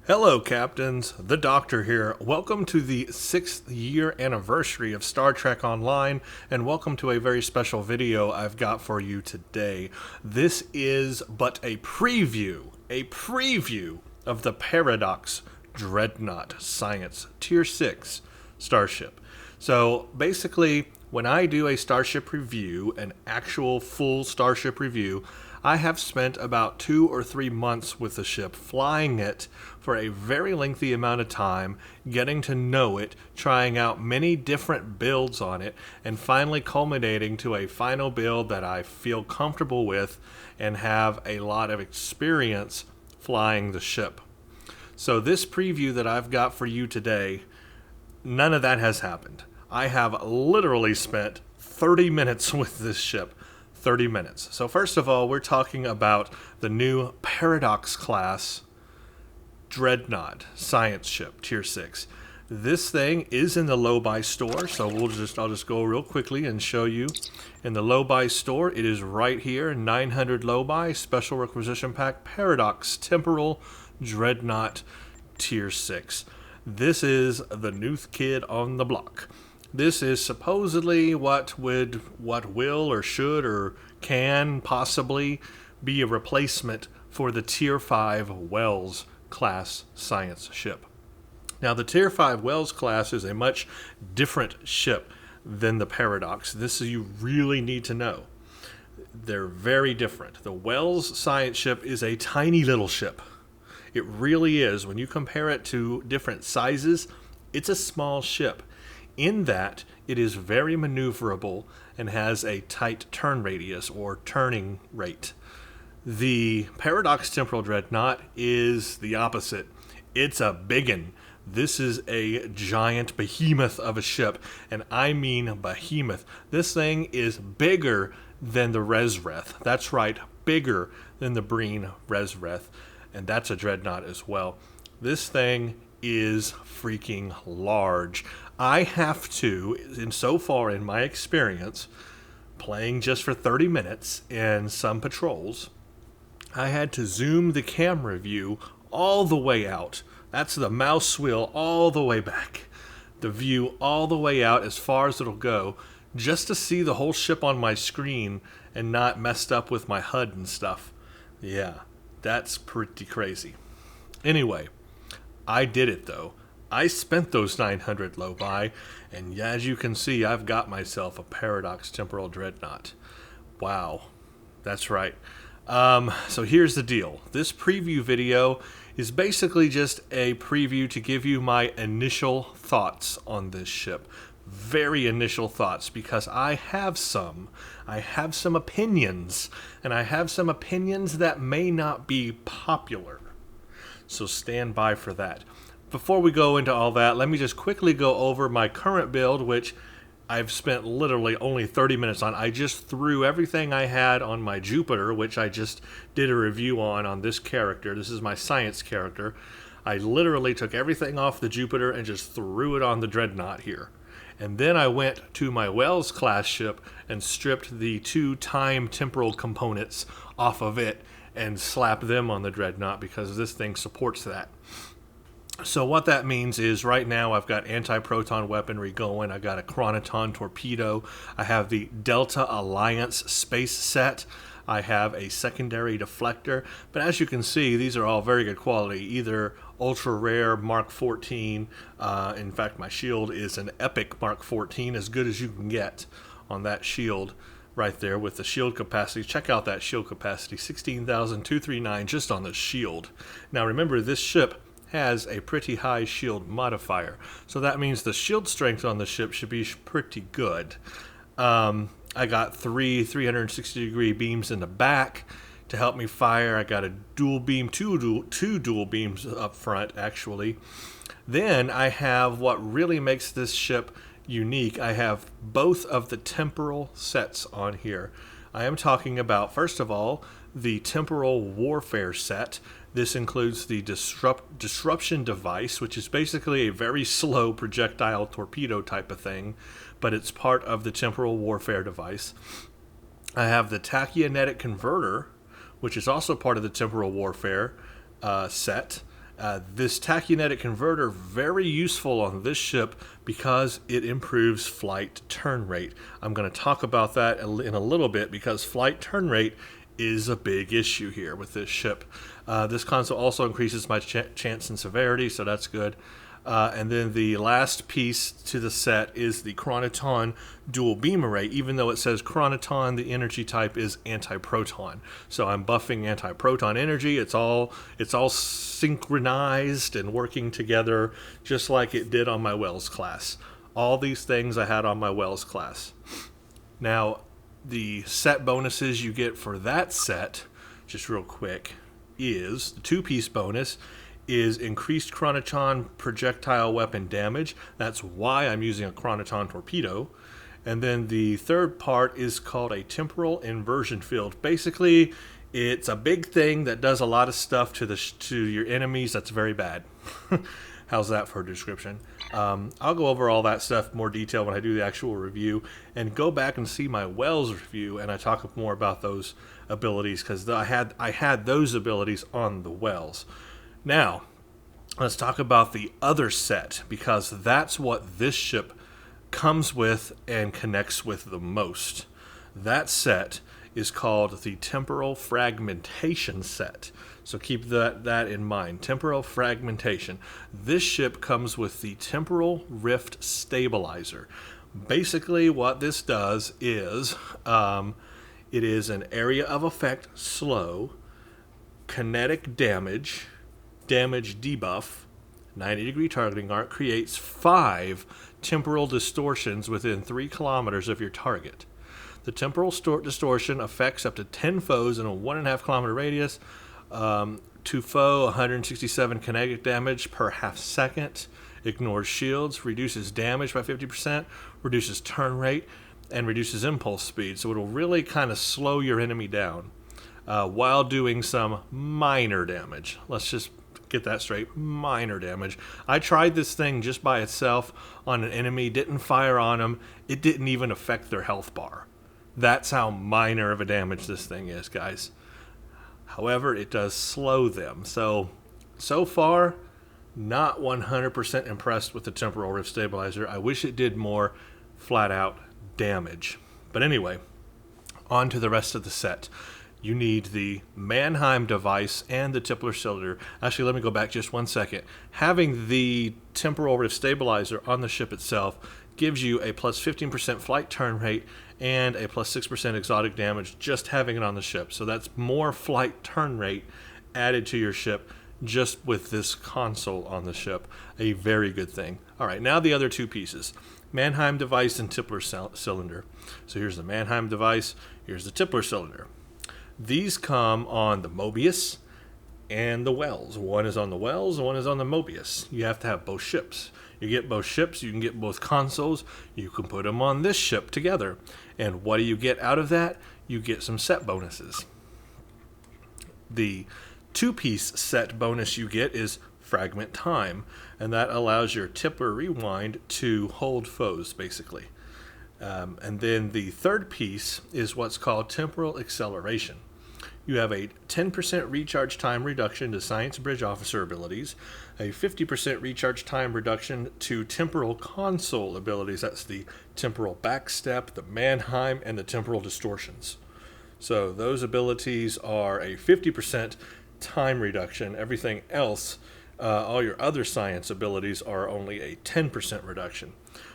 Hello, Captains. The Doctor here. Welcome to the 6th year anniversary of Star Trek Online, and welcome to a very special video I've got for you today. This is but a preview of the Paradox Dreadnought Science Tier 6 Starship. So basically, when I do a Starship review, an actual full Starship review, I have spent about 2 or 3 months with the ship, flying it for a very lengthy amount of time, getting to know it, trying out many different builds on it, and finally culminating to a final build that I feel comfortable with and have a lot of experience flying the ship. So this preview that I've got for you today, none of that has happened. I have literally spent 30 minutes with this ship. 30 minutes. So first of all, we're talking about the new Paradox class Dreadnought science ship, Tier 6. This thing is in the lobi store, so I'll just go real quickly and show you. In the lobi store, it is right here, 900 lobi, special requisition pack, Paradox Temporal Dreadnought Tier 6. This is the new kid on the block. This is supposedly what will or should or can possibly be a replacement for the Tier 5 Wells class science ship. Now, the Tier 5 Wells class is a much different ship than the Paradox. This you really need to know. They're very different. The Wells science ship is a tiny little ship. It really is. When you compare it to different sizes, it's a small ship, in that it is very maneuverable and has a tight turn radius or turning rate. The Paradox Temporal Dreadnought is the opposite. It's a biggin. This is a giant behemoth of a ship, and I mean behemoth. This thing is bigger than the Resreth. That's right, bigger than the Breen Resreth, and that's a dreadnought as well. This thing is freaking large. I have to, and so far in my experience, playing just for 30 minutes in some patrols, I had to zoom the camera view all the way out. That's the mouse wheel all the way back. The view all the way out as far as it'll go, just to see the whole ship on my screen and not messed up with my HUD and stuff. Yeah, that's pretty crazy. Anyway, I did it though. I spent those 900 lobi, and as you can see, I've got myself a Paradox Temporal Dreadnought. Wow, that's right. So here's the deal. This preview video is basically just a preview to give you my initial thoughts on this ship. Very initial thoughts, because I have some opinions, and I have some opinions that may not be popular. So stand by for that. Before we go into all that, let me just quickly go over my current build, which I've spent literally only 30 minutes on. I just threw everything I had on my Jupiter, which I just did a review on this character. This is my science character. I literally took everything off the Jupiter and just threw it on the Dreadnought here. And then I went to my Wells class ship and stripped the 2 time temporal components off of it and slapped them on the Dreadnought, because this thing supports that. So what that means is right now I've got anti-proton weaponry going. I got a Chronoton torpedo. I have the Delta Alliance space set. I have a secondary deflector. But as you can see, these are all very good quality. Either ultra rare Mark 14. In fact, my shield is an epic Mark 14, as good as you can get on that shield right there with the shield capacity. Check out that shield capacity, 16,239 just on the shield. Now remember, this ship has a pretty high shield modifier, so that means the shield strength on the ship should be pretty good. I got 3 360-degree beams in the back to help me fire. I got a dual beam, two dual beams up front, actually. Then I have what really makes this ship unique. I have both of the temporal sets on here. I am talking about, first of all, the temporal warfare set. This includes the disruption device, which is basically a very slow projectile torpedo type of thing, but it's part of the temporal warfare device. I have the tachyonetic converter, which is also part of the temporal warfare set. This tachynetic converter, very useful on this ship because it improves flight turn rate. I'm going to talk about that in a little bit because flight turn rate is a big issue here with this ship. This console also increases my chance and severity, so that's good. And then the last piece to the set is the Chronoton dual beam array. Even though it says Chronoton, the energy type is anti-proton. So I'm buffing anti-proton energy. It's all synchronized and working together just like it did on my Wells class. All these things I had on my Wells class. Now, the set bonuses you get for that set, just real quick, is the 2-piece bonus is increased Chronoton projectile weapon damage. That's why I'm using a Chronoton torpedo. And then the third part is called a temporal inversion field. Basically, it's a big thing that does a lot of stuff to your enemies that's very bad. How's that for a description? I'll go over all that stuff in more detail when I do the actual review, and go back and see my Wells review, and I talk more about those abilities because I had those abilities on the Wells. Now, let's talk about the other set, because that's what this ship comes with and connects with the most. That set is called the Temporal Fragmentation set. So keep that in mind. Temporal Fragmentation. This ship comes with the Temporal Rift Stabilizer. Basically, what this does is it is an area of effect slow, kinetic damage debuff, 90-degree targeting arc, creates 5 temporal distortions within 3 kilometers of your target. The temporal distortion affects up to 10 foes in a 1.5 kilometer radius. To foe, 167 kinetic damage per half second. Ignores shields, reduces damage by 50%, reduces turn rate, and reduces impulse speed. So it'll really kind of slow your enemy down while doing some minor damage. Let's just get that straight. Minor damage. I tried this thing just by itself on an enemy, didn't fire on them. It didn't even affect their health bar. That's how minor of a damage this thing is, guys. However, it does slow them. So far, not 100% impressed with the Temporal Rift Stabilizer. I wish it did more flat out damage. But anyway, on to the rest of the set. You need the Mannheim device and the Tippler cylinder. Actually, let me go back just 1 second. Having the Temporal Rift Stabilizer on the ship itself gives you a plus 15% flight turn rate and a plus 6% exotic damage just having it on the ship. So that's more flight turn rate added to your ship just with this console on the ship. A very good thing. All right, now the other 2 pieces. Mannheim device and Tippler cylinder. So here's the Mannheim device. Here's the Tippler cylinder. These come on the Mobius and the Wells. One is on the Wells and one is on the Mobius. You have to have both ships. You get both ships, you can get both consoles, you can put them on this ship together. And what do you get out of that? You get some set bonuses. The 2-piece set bonus you get is Fragment Time, and that allows your Tippler Rewind to hold foes, basically. And then the 3rd piece is what's called Temporal Acceleration. You have a 10% recharge time reduction to Science Bridge Officer abilities, a 50% recharge time reduction to Temporal Console abilities. That's the Temporal Backstep, the Mannheim, and the Temporal Distortions. So those abilities are a 50% time reduction. Everything else, all your other science abilities, are only a 10% reduction.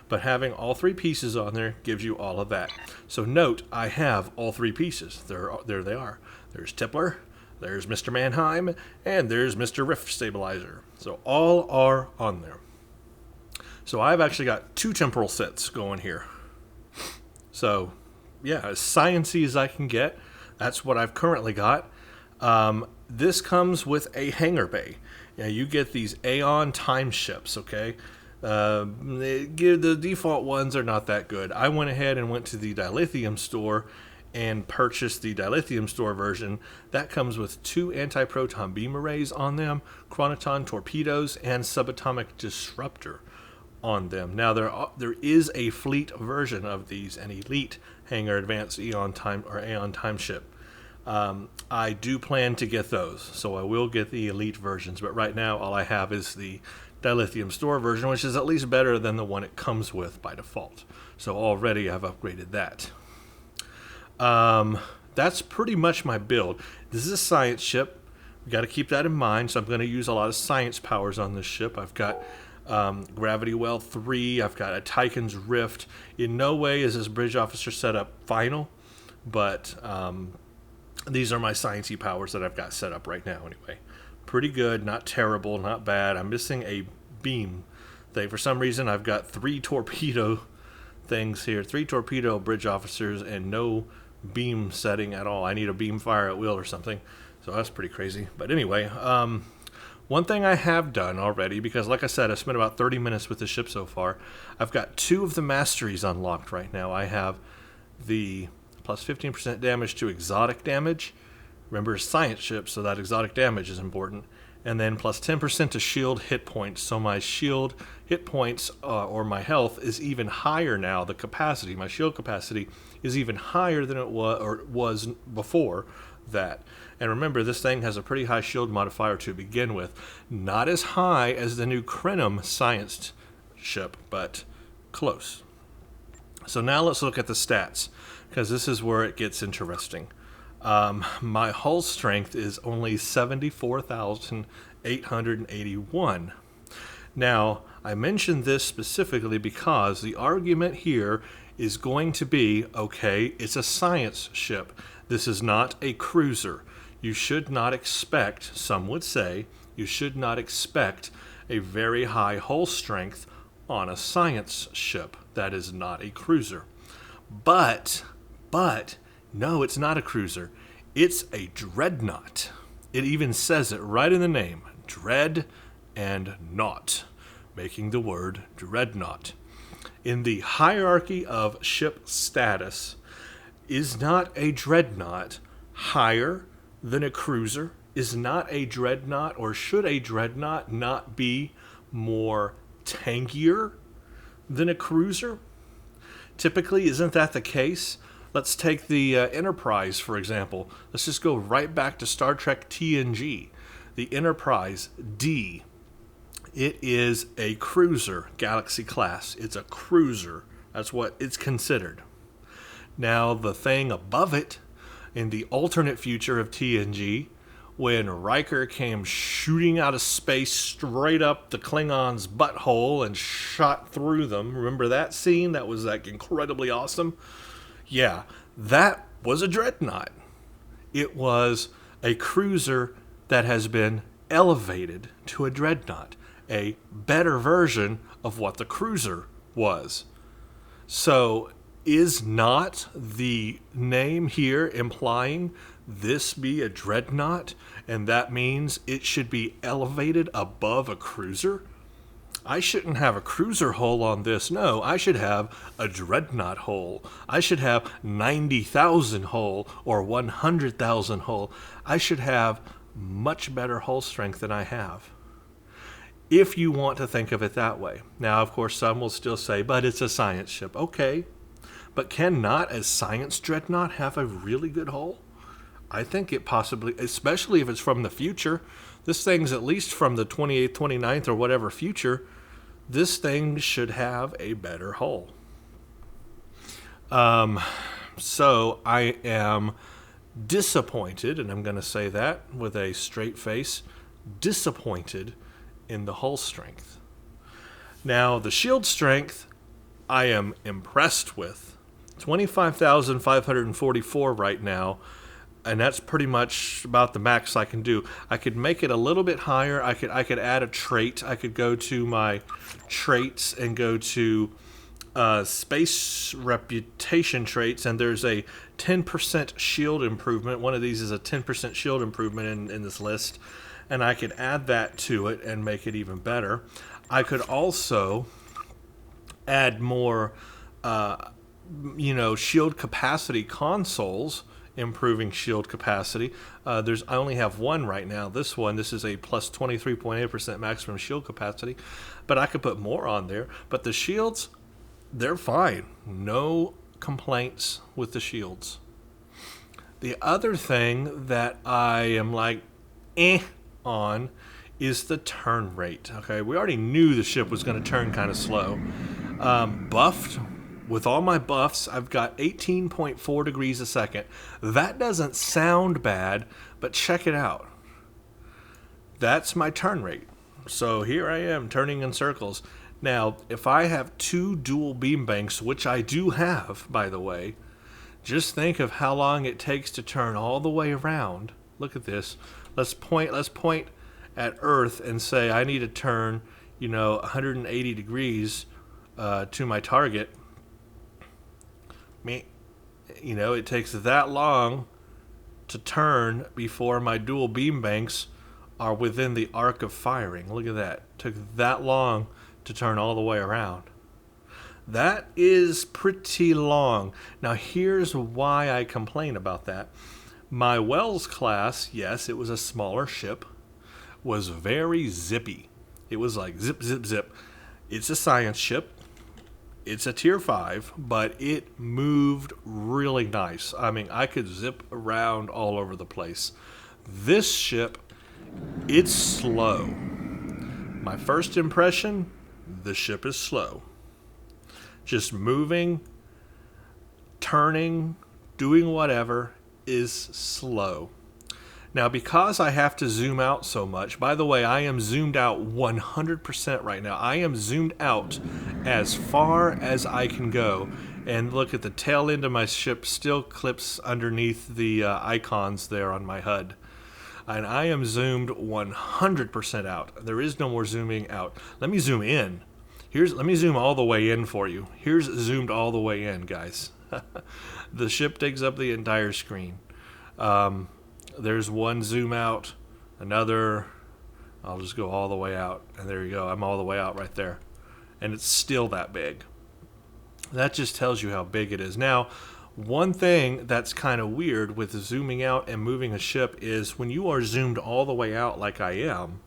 But having all 3 pieces on there gives you all of that. So note, I have all 3 pieces. There they are. There's Tippler, there's Mr. Mannheim, and there's Mr. Rift Stabilizer. So all are on there. So I've actually got 2 temporal sets going here. So yeah, as sciencey as I can get, that's what I've currently got. This comes with a hangar bay. You get these Aeon time ships, okay? The default ones are not that good. I went ahead and went to the dilithium store and purchased the dilithium store version. That comes with 2 anti-proton beam arrays on them, Chronoton torpedoes, and subatomic disruptor on them. Now there is a fleet version of these, an elite Hangar Advanced Aeon time ship. I do plan to get those, so I will get the elite versions, but right now all I have is the dilithium store version, which is at least better than the one it comes with by default. So already I've upgraded that. That's pretty much my build. This is a science ship. We've got to keep that in mind, so I'm going to use a lot of science powers on this ship. I've got Gravity Well 3, I've got a Tychon's Rift. In no way is this bridge officer setup final, but these are my sciencey powers that I've got set up right now anyway. Pretty good, not terrible, not bad. I'm missing a beam thing. For some reason, I've got 3 torpedo things here, 3 torpedo bridge officers, and no beam setting at all. I need a beam fire at will or something. So that's pretty crazy. But anyway, one thing I have done already, because like I said, I spent about 30 minutes with the ship so far. I've got 2 of the masteries unlocked right now. I have the plus 15% damage to exotic damage. Remember, it's a science ship, so that exotic damage is important. And then plus 10% to shield hit points. So my shield hit points, or my health, is even higher now. The capacity, my shield capacity, is even higher than it was before that. And remember, this thing has a pretty high shield modifier to begin with. Not as high as the new Crenum science ship, but close. So now let's look at the stats, because this is where it gets interesting. My hull strength is only 74,881. Now, I mentioned this specifically because the argument here is going to be, okay, it's a science ship. This is not a cruiser. You should not expect, some would say, you should not expect a very high hull strength on a science ship. That is not a cruiser. But, no, it's not a cruiser. It's a dreadnought. It even says it right in the name, dread and naught, making the word dreadnought. In the hierarchy of ship status, is not a dreadnought higher than a cruiser? Is not a dreadnought, or should a dreadnought not be more tankier than a cruiser? Typically, isn't that the case? Let's take the Enterprise, for example. Let's just go right back to Star Trek TNG. The Enterprise D. It is a cruiser, Galaxy class. It's a cruiser. That's what it's considered. Now, the thing above it, in the alternate future of TNG, when Riker came shooting out of space straight up the Klingons' butthole and shot through them. Remember that scene? That was like incredibly awesome. Yeah, that was a dreadnought. It was a cruiser that has been elevated to a dreadnought, a better version of what the cruiser was. So, is not the name here implying this be a dreadnought, and that means it should be elevated above a cruiser? I shouldn't have a cruiser hull on this. No, I should have a dreadnought hull. I should have 90,000 hull or 100,000 hull. I should have much better hull strength than I have, if you want to think of it that way. Now, of course, some will still say, but it's a science ship. Okay, but can not a science dreadnought have a really good hull? I think it possibly, especially if it's from the future. This thing's at least from the 28th, 29th, or whatever future. This thing should have a better hull. So I am disappointed, and I'm going to say that with a straight face, disappointed in the hull strength. Now, the shield strength, I am impressed with. 25,544 right now. And that's pretty much about the max I can do. I could make it a little bit higher. I could add a trait. I could go to my traits and go to space reputation traits, and there's a 10% shield improvement. One of these is a 10% shield improvement in this list, and I could add that to it and make it even better. I could also add more, shield capacity consoles, improving shield capacity. I only have one right now. This is a plus 23.8% maximum shield capacity, but I could put more on there. But the shields, they're fine. No complaints with the shields. The other thing that I am like, on is the turn rate. Okay, we already knew the ship was going to turn kind of slow. Buffed with all my buffs, I've got 18.4 degrees a second. That doesn't sound bad, but check it out. That's my turn rate. So here I am turning in circles. Now, if I have 2 dual beam banks, which I do have, by the way, just think of how long it takes to turn all the way around. Look at this. Let's point at Earth and say I need to turn, 180 degrees to my target. It takes that long to turn before my dual beam banks are within the arc of firing. Look at that. It took that long to turn all the way around. That is pretty long. Now here's why I complain about that. My Wells class, yes, it was a smaller ship, was very zippy. It was like zip, zip, zip. It's a science ship. It's a tier 5, but it moved really nice. I mean, I could zip around all over the place. This ship, it's slow. My first impression, the ship is slow. Just moving, turning, doing whatever is slow. Now, because I have to zoom out so much, by the way, I am zoomed out 100% right now. I am zoomed out as far as I can go. And look at the tail end of my ship still clips underneath the icons there on my HUD. And I am zoomed 100% out. There is no more zooming out. Let me zoom in. Let me zoom all the way in for you. Here's zoomed all the way in, guys. The ship takes up the entire screen. There's one zoom out, another. I'll just go all the way out. And there you go. I'm all the way out right there. And it's still that big. That just tells you how big it is. Now, one thing that's kind of weird with zooming out and moving a ship is when you are zoomed all the way out like I am,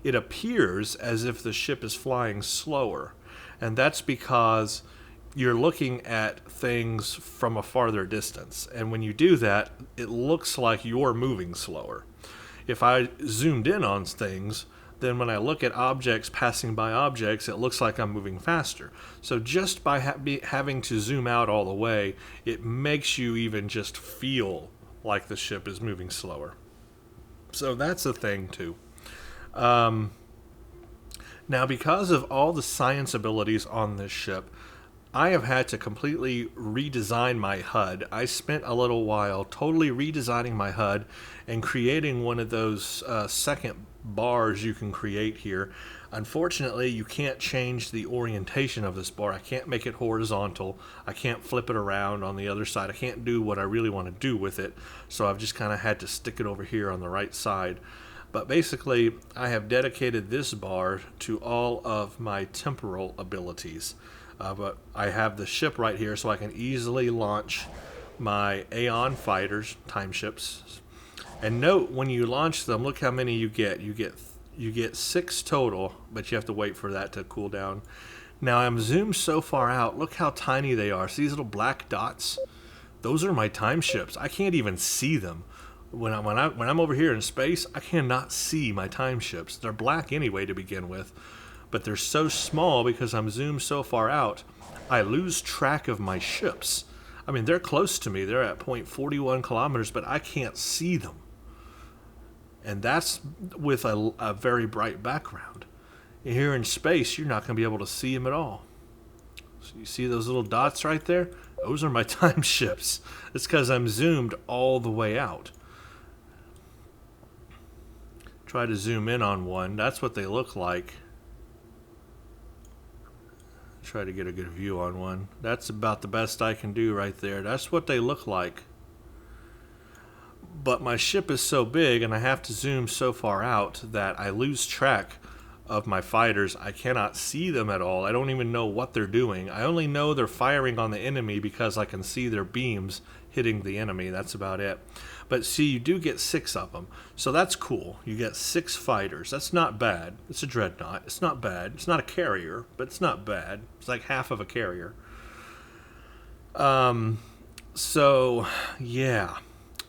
it appears as if the ship is flying slower. And that's because you're looking at things from a farther distance. And when you do that, it looks like you're moving slower. If I zoomed in on things, then when I look at objects passing by objects, it looks like I'm moving faster. So just by having to zoom out all the way, it makes you even just feel like the ship is moving slower. So that's a thing too. Now, because of all the science abilities on this ship, I have had to completely redesign my HUD. I spent a little while totally redesigning my HUD and creating one of those second bars you can create here. Unfortunately, you can't change the orientation of this bar. I can't make it horizontal. I can't flip it around on the other side. I can't do what I really want to do with it. So I've just kind of had to stick it over here on the right side. But basically, I have dedicated this bar to all of my temporal abilities. But I have the ship right here so I can easily launch my Aeon fighters, time ships. And note, when you launch them, look how many you get. You get 6 total, but you have to wait for that to cool down. Now I'm zoomed so far out, look how tiny they are. See these little black dots? Those are my time ships. I can't even see them. When I'm over here in space, I cannot see my time ships. They're black anyway to begin with, but they're so small because I'm zoomed so far out, I lose track of my ships. I mean, they're close to me. They're at 0.41 kilometers, but I can't see them. And that's with a very bright background. Here in space, you're not going to be able to see them at all. So you see those little dots right there? Those are my time ships. It's because I'm zoomed all the way out. Try to zoom in on one. That's what they look like. Try to get a good view on one. That's about the best I can do right there. That's what they look like. But my ship is so big and I have to zoom so far out that I lose track of my fighters. I cannot see them at all. I don't even know what they're doing. I only know they're firing on the enemy because I can see their beams hitting the enemy. That's about it. But see, you do get 6 of them. So that's cool. You get 6 fighters. That's not bad. It's a dreadnought. It's not bad. It's not a carrier, but it's not bad. It's like half of a carrier. So, yeah.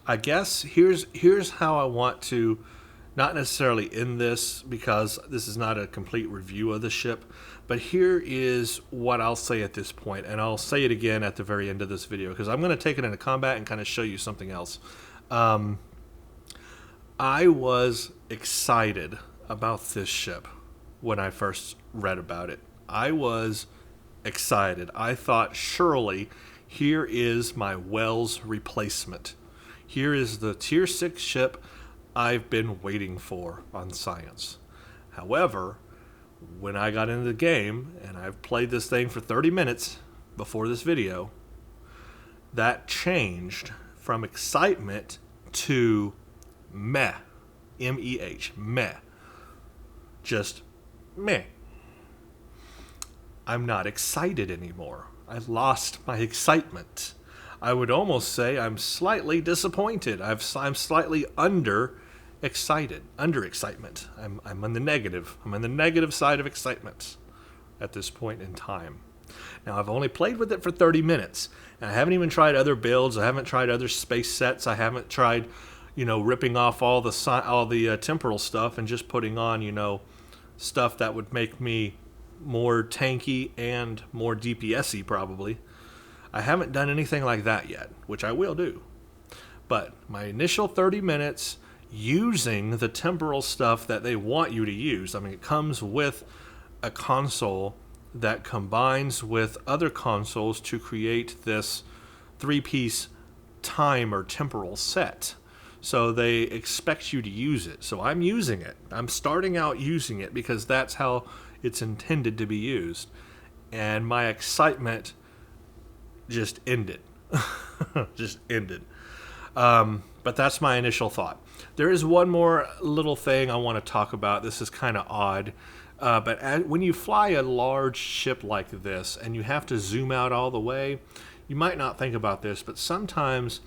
I guess here's how I want to not necessarily end this, because this is not a complete review of the ship, but here is what I'll say at this point, and I'll say it again at the very end of this video, because I'm going to take it into combat and kind of show you something else. I was excited about this ship when I first read about it. I was excited. I thought, surely here is my Wells replacement. Here is the tier 6 ship I've been waiting for on Science. However, when I got into the game, and I've played this thing for 30 minutes before this video, that changed from excitement to meh. M-E-H. Meh. Just meh. I'm not excited anymore. I lost my excitement. I would almost say I'm slightly disappointed. I'm slightly under excitement. I'm on the negative. I'm on the negative side of excitement at this point in time. Now, I've only played with it for 30 minutes, and I haven't even tried other builds. I haven't tried other space sets. I haven't tried, ripping off all the temporal stuff and just putting on, stuff that would make me more tanky and more DPS-y probably. I haven't done anything like that yet, which I will do. But my initial 30 minutes using the temporal stuff that they want you to use. I mean, it comes with a console that combines with other consoles to create this 3-piece time or temporal set. So they expect you to use it. So I'm using it. I'm starting out using it because that's how it's intended to be used. And my excitement just ended. Just ended. But that's my initial thought. There is one more little thing I want to talk about. This is kind of odd. But when you fly a large ship like this and you have to zoom out all the way, you might not think about this, but sometimes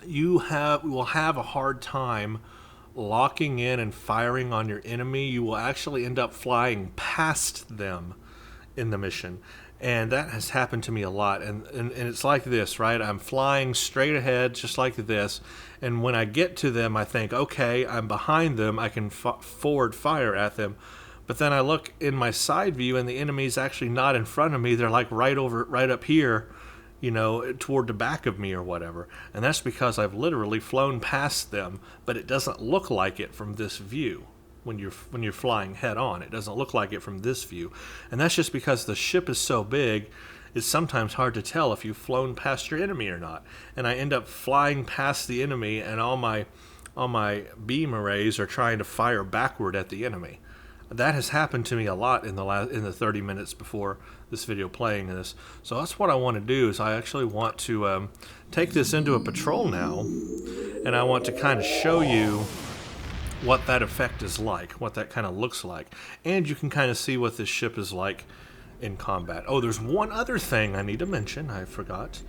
you will have a hard time locking in and firing on your enemy. You will actually end up flying past them in the mission. And that has happened to me a lot. And it's like this, right? I'm flying straight ahead just like this. And when I get to them, I think, okay, I'm behind them. I can forward fire at them. But then I look in my side view and the enemy's actually not in front of me. They're like right up here, toward the back of me or whatever. And that's because I've literally flown past them, but it doesn't look like it from this view. When you're flying head on, it doesn't look like it from this view. And that's just because the ship is so big, it's sometimes hard to tell if you've flown past your enemy or not. And I end up flying past the enemy, and all my beam arrays are trying to fire backward at the enemy. That has happened to me a lot in the 30 minutes before this video playing this. So that's what I want to do, is I actually want to take this into a patrol now, and I want to kind of show you what that effect is like, what that kind of looks like. And you can kind of see what this ship is like in combat. Oh, there's one other thing I need to mention. I forgot.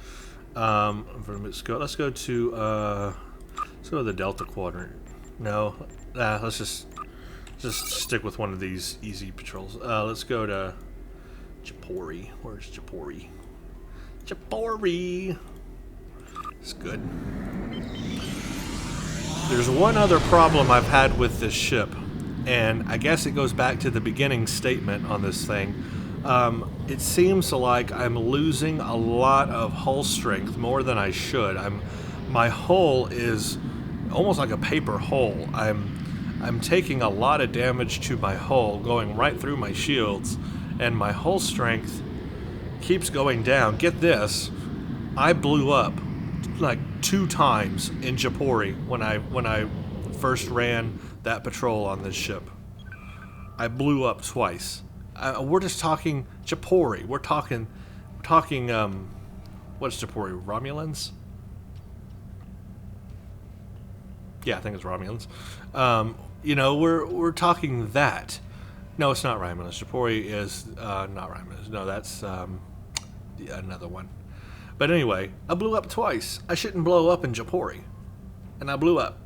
Let's go to the Delta Quadrant. No, let's just stick with one of these easy patrols. Let's go to Japori. Where's Japori? Japori! It's good. There's one other problem I've had with this ship, and I guess it goes back to the beginning statement on this thing. It seems like I'm losing a lot of hull strength, more than I should. My hull is almost like a paper hull. I'm taking a lot of damage to my hull, going right through my shields, and my hull strength keeps going down. Get this, I blew up like 2 times in Japori when I first ran that patrol on this ship. I blew up twice. We're just talking Japori. We're talking what's Japori? Romulans? Yeah, I think it's Romulans. We're talking that. No, it's not Romulans. Japori is not Romulans. No, that's another one. But anyway, I blew up twice. I shouldn't blow up in Japori, and I blew up.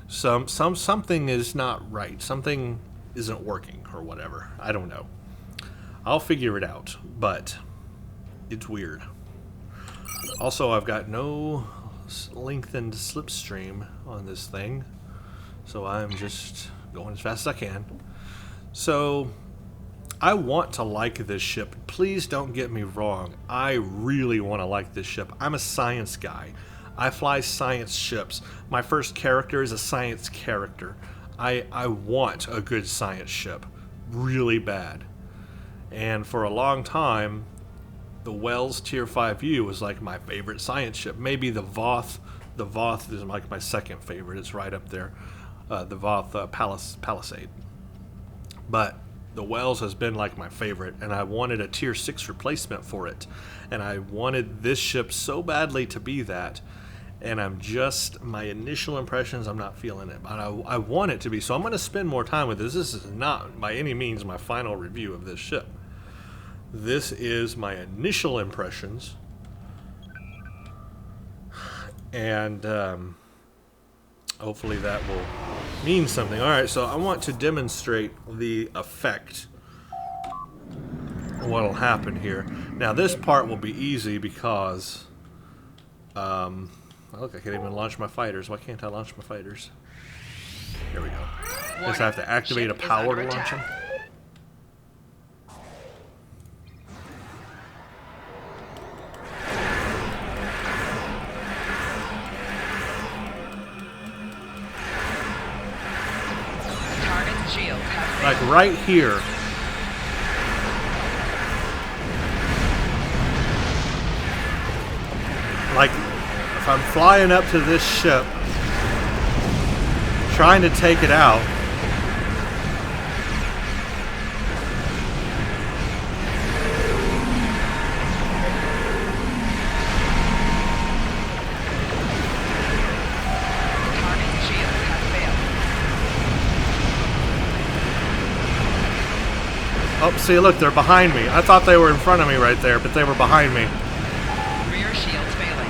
Something is not right. Something isn't working or whatever. I don't know. I'll figure it out, but it's weird. Also, I've got no lengthened slipstream on this thing, so I'm just going as fast as I can. So I want to like this ship. Please don't get me wrong. I really want to like this ship. I'm a science guy. I fly science ships. My first character is a science character. I want a good science ship really bad. And for a long time, the Wells Tier 5U was like my favorite science ship. Maybe the Voth. The Voth is like my second favorite. It's right up there. The Voth Palisade. But the Wells has been like my favorite, and I wanted a Tier 6 replacement for it. And I wanted this ship so badly to be that. And my initial impressions, I'm not feeling it. But I want it to be. So I'm going to spend more time with this. This is not by any means my final review of this ship. This is my initial impressions. And hopefully that will mean something. Alright, so I want to demonstrate the effect. What will happen here. Now this part will be easy because... look, I can't even launch my fighters. Why can't I launch my fighters? Here we go. I just have to activate a power to launch them. Like right here. Like, if I'm flying up to this ship, trying to take it out, oh, see, look, they're behind me. I thought they were in front of me right there, but they were behind me. Rear shields failing.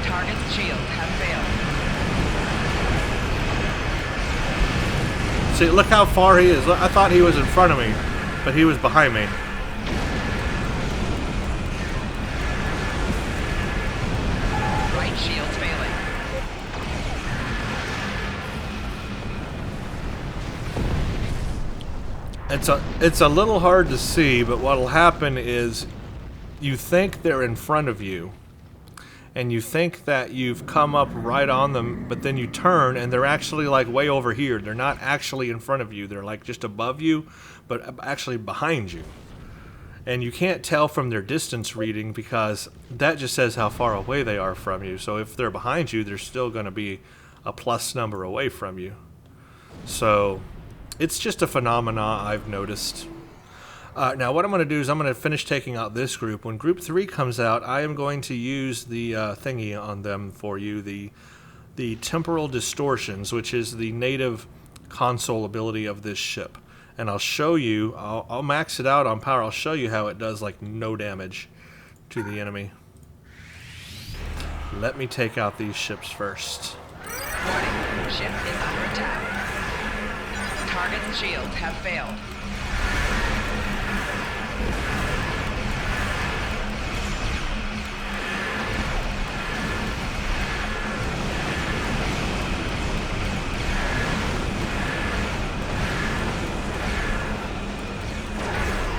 Target's shields have failed. See, look how far he is. I thought he was in front of me, but he was behind me. Right shields failing. It's a little hard to see, but what'll happen is you think they're in front of you, and you think that you've come up right on them, but then you turn and they're actually like way over here. They're not actually in front of you. They're like just above you, but actually behind you. And you can't tell from their distance reading because that just says how far away they are from you. So if they're behind you, they're still going to be a plus number away from you. So it's just a phenomena I've noticed. Now what I'm going to do is I'm going to finish taking out this group. When group 3 comes out, I am going to use the thingy on them for you, the temporal distortions, which is the native console ability of this ship. And I'll show you, I'll max it out on power, I'll show you how it does like no damage to the enemy. Let me take out these ships first. Warning, ship is under attack. Target's shields have failed.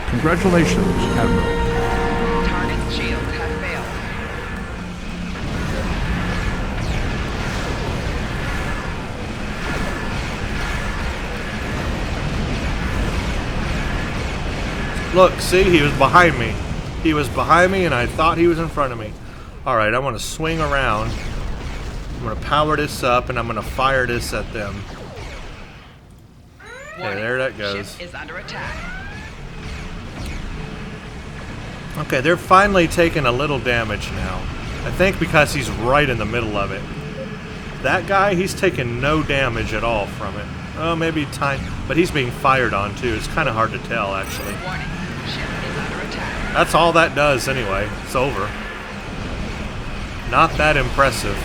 Congratulations, Admiral. Target's shields have failed. Look, see, he was behind me. He was behind me and I thought he was in front of me. Alright, I want to swing around. I'm going to power this up and I'm going to fire this at them. Okay, there that goes. Ship is under attack. Okay, they're finally taking a little damage now. I think because he's right in the middle of it. That guy, he's taking no damage at all from it. Oh, maybe tiny, but he's being fired on too. It's kind of hard to tell, actually. Warning, ship is under attack. That's all that does anyway. It's over. Not that impressive.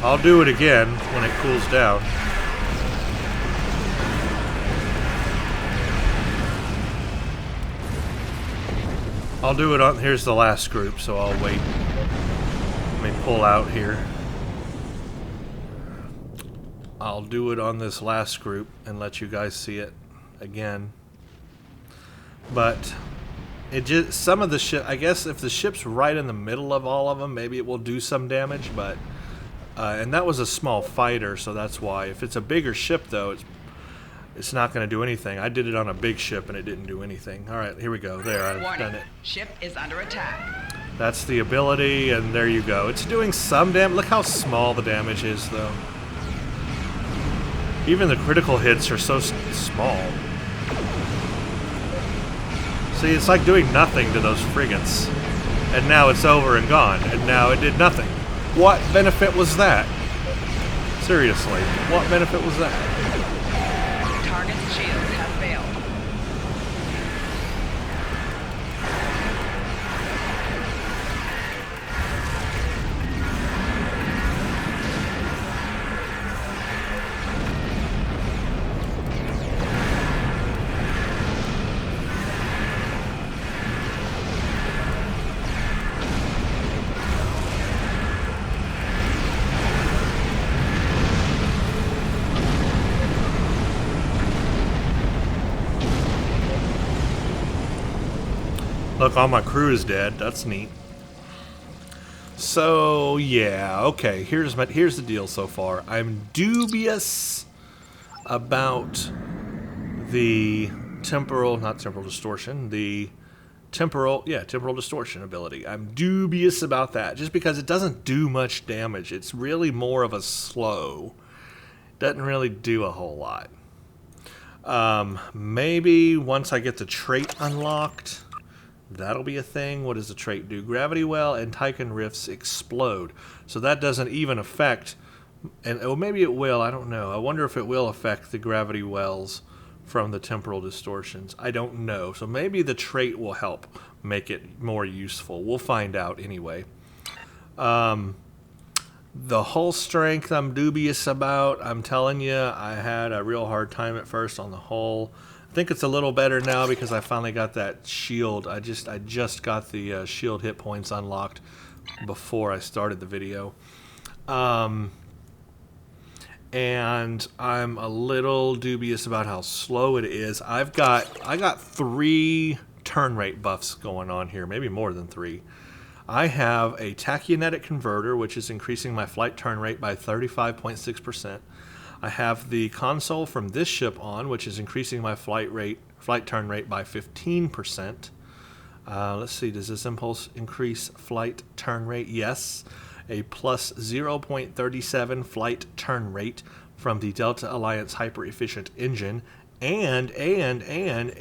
I'll do it again when it cools down. I'll do it on, here's the last group, so I'll wait. Let me pull out here. I'll do it on this last group and let you guys see it again. But it just, some of the ship, I guess if the ship's right in the middle of all of them, maybe it will do some damage, but and that was a small fighter, so that's why. If it's a bigger ship though, it's not going to do anything. I did it on a big ship and it didn't do anything. All right, here we go. There, I've done it. Ship is under attack. That's the ability, and there you go. It's doing some damage. Look how small the damage is, though. Even the critical hits are so small. See, it's like doing nothing to those frigates. And now it's over and gone, and now it did nothing. What benefit was that? Seriously, what benefit was that? Target's shields have failed. Look, all my crew is dead. That's neat. So, yeah, okay. Here's the deal so far. I'm dubious about the temporal distortion ability. I'm dubious about that just because it doesn't do much damage. It's really more of a slow. Doesn't really do a whole lot. Maybe once I get the trait unlocked, that'll be a thing. What does the trait do? Gravity well and Tychon rifts explode. So that doesn't even affect, and oh, maybe it will, I don't know. I wonder if it will affect the gravity wells from the temporal distortions. I don't know. So maybe the trait will help make it more useful. We'll find out anyway. The hull strength I'm dubious about. I'm telling you, I had a real hard time at first on the hull. I think it's a little better now because I finally got that shield. I just got the shield hit points unlocked before I started the video. And I'm a little dubious about how slow it is. I got 3 turn rate buffs going on here, maybe more than 3. I have a tachyonetic converter, which is increasing my flight turn rate by 35.6%. I have the console from this ship on, which is increasing my flight turn rate by 15%. Let's see, does this impulse increase flight turn rate? Yes. A plus 0.37 flight turn rate from the Delta Alliance hyper-efficient engine. And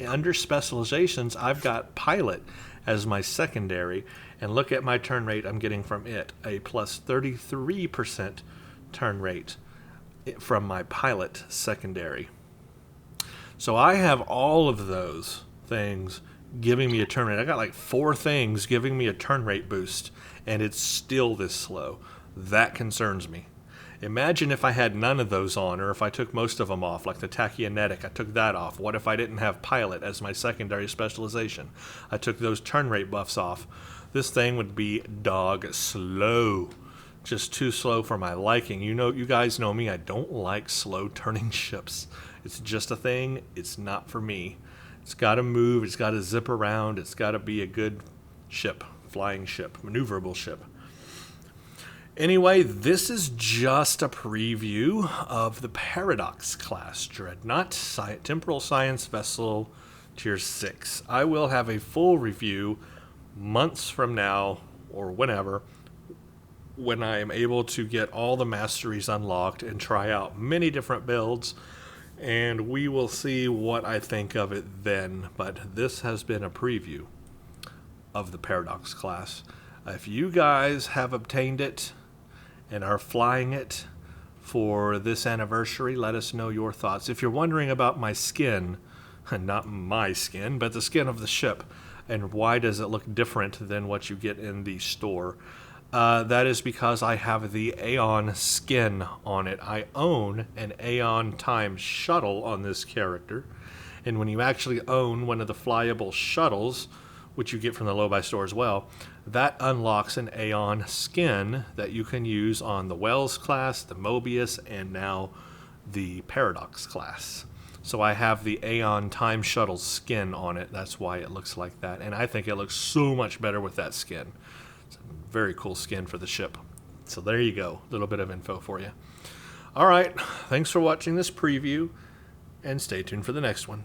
under specializations, I've got pilot as my secondary. And look at my turn rate I'm getting from it. A plus 33% turn rate from my pilot secondary. So I have all of those things giving me a turn rate. I got like 4 things giving me a turn rate boost, and it's still this slow. That concerns me. Imagine if I had none of those on, or if I took most of them off, like the tachyonetic, I took that off. What if I didn't have pilot as my secondary specialization? I took those turn rate buffs off. This thing would be dog slow. Just too slow for my liking. You guys know me, I don't like slow turning ships. It's just a thing, it's not for me. It's got to move, it's got to zip around, it's got to be a good ship, flying ship, maneuverable ship. Anyway, this is just a preview of the Paradox class Dreadnought, Temporal Science Vessel Tier 6. I will have a full review months from now, or whenever, when I am able to get all the masteries unlocked and try out many different builds, and we will see what I think of it then. But this has been a preview of the Paradox class. If you guys have obtained it and are flying it for this anniversary, let us know your thoughts. If you're wondering about my skin, not my skin, but the skin of the ship, and why does it look different than what you get in the store, That is because I have the Aeon skin on it. I own an Aeon Time shuttle on this character. And when you actually own one of the flyable shuttles, which you get from the Lobi store as well, that unlocks an Aeon skin that you can use on the Wells class, the Mobius, and now the Paradox class. So I have the Aeon Time Shuttle skin on it. That's why it looks like that. And I think it looks so much better with that skin. It's a very cool skin for the ship. So there you go. A little bit of info for you. All right. Thanks for watching this preview, and stay tuned for the next one.